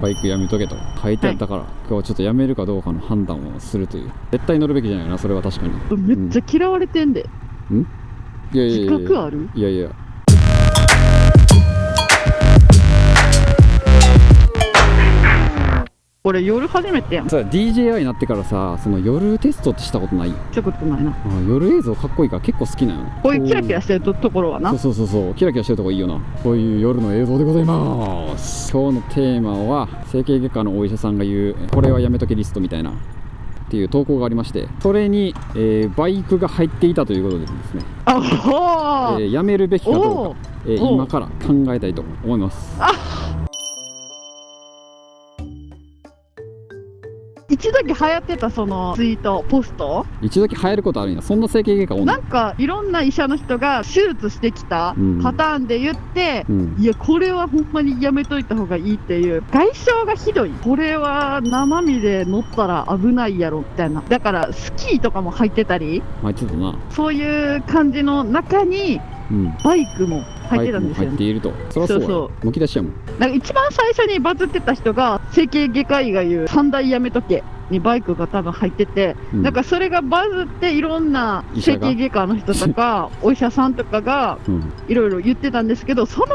バイクやめとけと書いてあったから、今日はちょっとやめるかどうかの判断をするという。絶対乗るべきじゃないな、それは確かに。めっちゃ嫌われてんで。いやいやいや、自覚ある？いやいや。俺夜初めてやん。さ、DJI になってからさ、その夜テストってしたことない？したことないな。夜映像かっこいいから結構好きなの。こういうキラキラしてるところはな。そうキラキラしてるとこいいよな。こういう夜の映像でございます。今日のテーマは整形外科のお医者さんが言うこれはやめとけリストみたいなっていう投稿がありまして、それに、バイクが入っていたということでですね、やめるべきかどうか、今から考えたいと思います。一時流行ってたそのツイートポスト、一時流行ることあるんや。そんな整形外科おんの？なんかいろんな医者の人が手術してきたパターンで言って、いやこれはほんまにやめといた方がいいっていう、外傷がひどい、これは生身で乗ったら危ないやろみたいな。だからスキーとかも入ってたり、入ってたな。そういう感じの中にバイクも入ってたんですよ、ね。入っていると。そりゃそうやろ。むき出しやもん。なんか一番最初にバズってた人が整形外科医が言う3大やめとけにバイクが多分入ってて、なんかそれがバズっていろんな整形外科の人とかお医者さんとかがいろいろ言ってたんですけど、その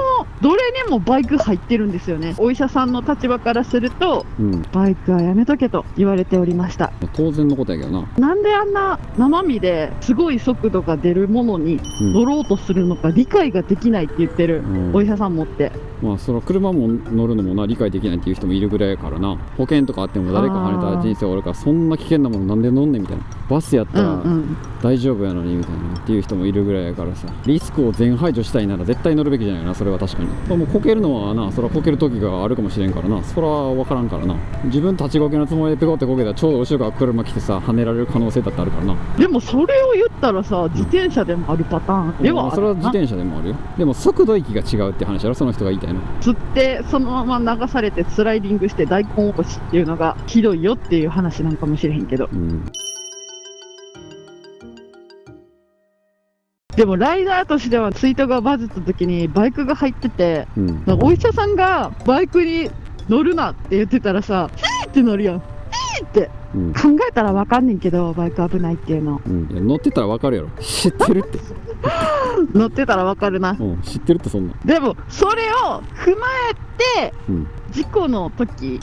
どれにもバイク入ってるんですよね。お医者さんの立場からすると、バイクはやめとけと言われておりました。当然のことやけどな。なんであんな生身ですごい速度が出るものに乗ろうとするのか理解ができないって言ってるお医者さんもって、まあその車も乗るのもな理解できないっていう人もいるぐらいやからな。保険とかあっても誰かはねた人生終わるから、そんな危険なものなんで乗んねんみたいな。バスやったら大丈夫やのにみたいなっていう人もいるぐらいやからさ、リスクを全排除したいなら絶対乗るべきじゃないな。それは確かに。もうこけるのはな、それはこける時があるかもしれんからな。それは分からんからな。自分立ちこけのつもりでペコってこけたらちょうど後ろから車来てさ跳ねられる可能性だってあるからな。でもそれを言ったらさ、自転車でもあるパターンではある。それは自転車でもあるよ。でも速度域が違うって話やろ、その人が言いたいの。釣ってそのまま流されてスライディングして大根おこしっていうのがひどいよっていう話なんかもしれへんけど、でもライダーとしてはツイートがバズった時にバイクが入ってて、なんかお医者さんがバイクに乗るなって言ってたらさ、ヒーって乗るやん、ヒーって、考えたら分かんねんけど、バイク危ないっていうの、いや乗ってたら分かるやろ。知ってるって乗ってたら分かるな、知ってるってそんな。でもそれを踏まえて、事故の時、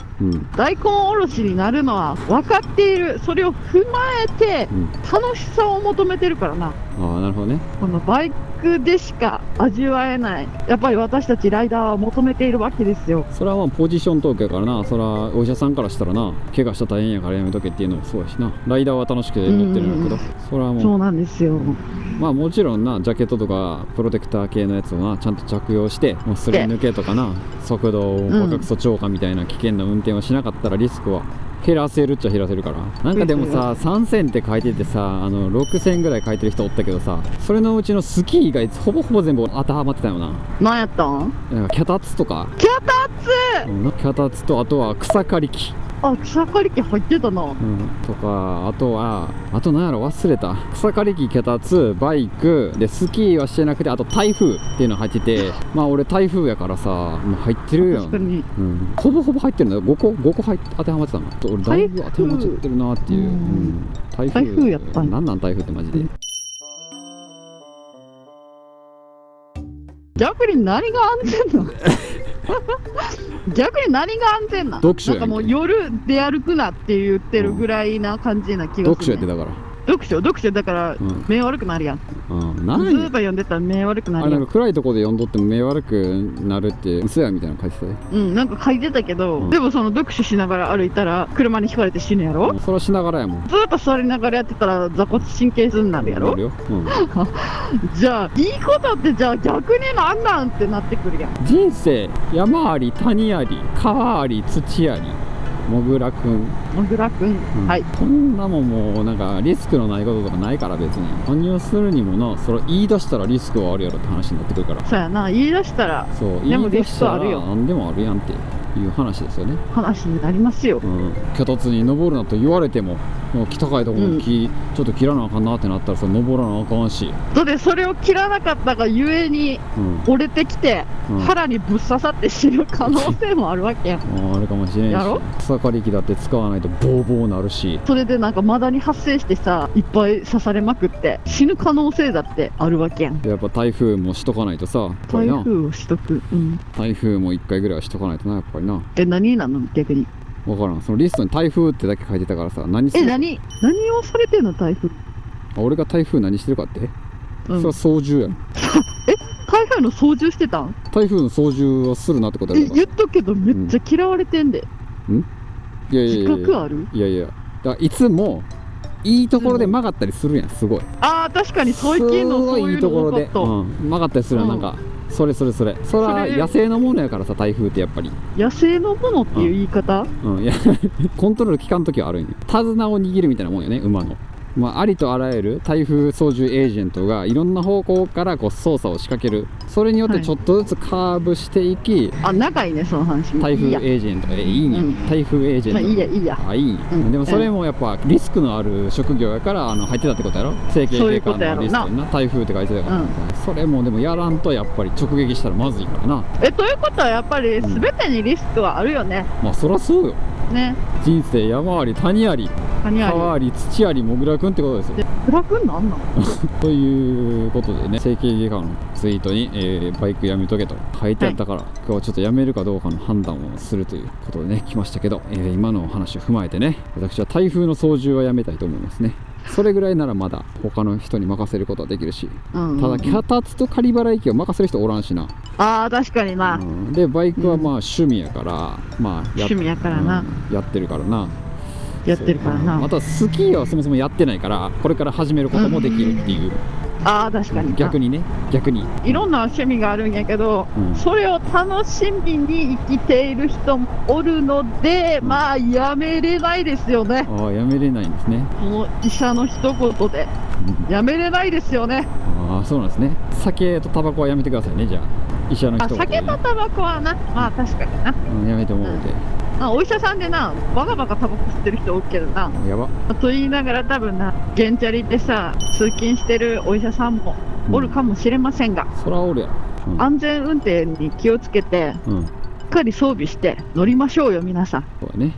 大根おろしになるのは分かっている、それを踏まえて、楽しさを求めてるからな。なるほどね。このバイクでしか味わえない、やっぱり私たちライダーは求めているわけですよ。それはまあポジショントークやからな。それはお医者さんからしたらな、怪我したら大変やからやめとけっていうのもそうやしな。ライダーは楽しく乗ってるんだけど、それはもうそうなんですよ。まあもちろんな、ジャケットとかプロテクター系のやつをなちゃんと着用して、もうすり抜けとかな、速度を爆速超過みたいな危険な運転をしなかったらリスクは減らせるっちゃ減らせるから。なんかでもさ、3000って書いててさ、6000ぐらい書いてる人おったけどさ、それのうちのスキー以外ほぼほぼ全部当てはまってたよな。何やったん？なんか脚立とか、脚立と、あとは草刈り機、草刈り機入ってたな、とか、あと何やろ忘れた。草刈り機、脚立、バイクで、スキーはしてなくて、あと台風っていうの入っててまあ俺台風やからさ、もう入ってるやん。確かに、ほぼほぼ入ってるんだよ。5個当てはまってたの。俺だいぶ当てはまっちゃってるなっていう。台風やったんや。なん台風ってマジで。逆に何が安全なの逆に何が安全なの？読書やんけ。なんかもう夜出歩くなって言ってるぐらいな感じな気がする、ね。読書やってだから。読書だから、目悪くなるやん。ずーっと読んでたら目悪くなるやん。なんか暗いところで読んどっても目悪くなるって嘘やみたいなの書いてたよ。なんか書いてたけど、でもその読書しながら歩いたら車にひかれて死ぬやろ。それはしながらやもん。ずーっと座りながらやってたら座骨神経痛になるやろ。なるよ。じゃあいいことってじゃあ逆になんなんってなってくるやん。人生山あり谷あり川あり土あり。もぐらくん、はい。こんなもんもうなんかリスクのないこととかないから、別に何をするにもな、それ言い出したらリスクはあるやろって話になってくるから。そうやな、言い出したら。そう、でもリスクあるよ。何でもあるやんって。いう話ですよね。話になりますよ。脚立に登るなと言われても、高いところの木、ちょっと切らなあかんなってなったらさ、登らなあかんし。でそれを切らなかったがゆえに、折れてきて、腹にぶっ刺さって死ぬ可能性もあるわけやん。あるかもしれんし、やろ草刈り機だって使わないとボーボーなるし。それでなんかマダニ発生してさ、いっぱい刺されまくって死ぬ可能性だってあるわけやん。やっぱ台風もしとかないとさ、やっぱりな。台風をしとく。台風も1回ぐらいはしとかないとな、やっぱりな。何なの逆に。分からん、そのリストに台風ってだけ書いてたからさ、何する。何をされてんの台風。俺が台風何してるかって、それは操縦やん。台風の操縦してたん。台風の操縦はするなってことやから。言っとくけどめっちゃ嫌われてんで。いやいやいや、自覚ある。いやいや、だからいつもいいところで曲がったりするやん、すごい。確かに最近のそういうの多かった。曲がったりするやん、なんかそれそれは野生のものやからさ、台風ってやっぱり野生のものっていう言い方。いやコントロール効かん時はあるんよ。手綱を握るみたいなもんよね、馬の。ありとあらゆる台風操縦エージェントがいろんな方向からこう操作を仕掛ける。それによってちょっとずつカーブしていき、長いねその話。台風エージェント、いいんや、台風エージェント、いいやいいんや、でもそれもやっぱリスクのある職業やから入ってたってことやろ。整形外科のリストにな、台風って書いてたから、それもでもやらんとやっぱり直撃したらまずいからな。ということはやっぱり全てにリスクはあるよね。そりゃそうよね。人生山あり谷あり川あり土ありもぐらくんってことですよ。もぐらくんなんなんということでね、整形外科のツイートに、バイクやめとけと書いてあったから、今日はちょっとやめるかどうかの判断をするということでね来ましたけど、今のお話を踏まえてね、私は台風の操縦はやめたいと思いますね。それぐらいならまだ他の人に任せることはできるし、ただ脚立と仮払い機を任せる人おらんしな。確かにな。でバイクは趣味やから、趣味やからな、やってるからな。やってるからな。またスキーはそもそもやってないからこれから始めることもできるっていう。確かに逆にね、逆にいろんな趣味があるんやけど、それを楽しみに生きている人もおるので、やめれないですよね。やめれないんですね。この医者の一言でやめれないですよね。そうなんですね。酒とタバコはやめてくださいね、じゃあ医者の一言で。酒とタバコはな、確かにな、やめてもらって、お医者さんでなバカバカタバコ吸ってる人おるけどな。やばと言いながら多分な、ゲンチャリってさ通勤してるお医者さんもおるかもしれませんが、そらおるやろ。安全運転に気をつけて、しっかり装備して乗りましょうよ皆さん。そうだね。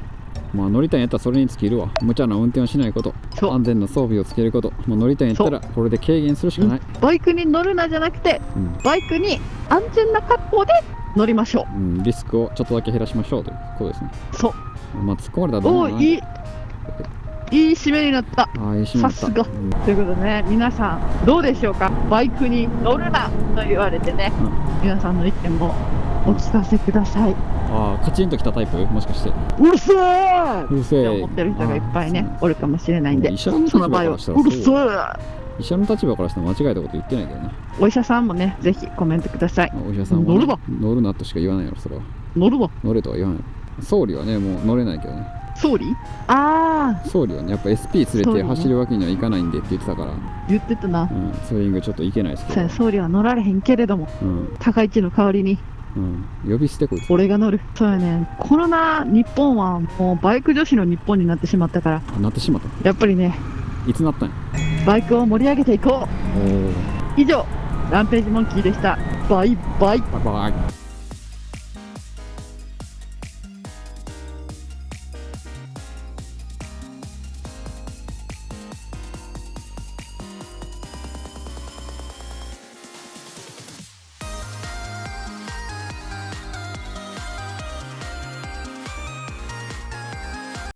乗りたいんやったらそれに尽きるわ。無茶な運転をしないこと、安全な装備をつけること。乗りたいんやったらこれで軽減するしかない。バイクに乗るなじゃなくて、バイクに安全な格好で乗りましょう。リスクをちょっとだけ減らしましょうということですね。そう。突っ込まれたらどうなの？いい締めになった。さすが。ということでね、皆さんどうでしょうか。バイクに乗るなと言われてね、皆さんの意見もお聞かせください。カチンときたタイプもしかして。うるせえって思ってる人がいっぱいねおるかもしれないんで、その場合はうるせえ。医者の立場からしたら間違えたこと言ってないけどな。お医者さんもねぜひコメントください。お医者さんは、乗るわ、乗るなとしか言わないやろ。それは乗るわ、乗れとは言わない。総理はねもう乗れないけどね。総理総理はねやっぱ SP 連れて走るわけにはいかないんでって言ってたから。言ってたな。そういうちょっといけないですけど、総理は乗られへんけれども、高市の代わりに呼び捨てこいつ。俺が乗る。そうやね、コロナ日本はもうバイク女子の日本になってしまったから。なってしまった。やっぱりね、いつなったんや。バイクを盛り上げていこう。以上ランページモンキーでした。バイバイ。バイバイ。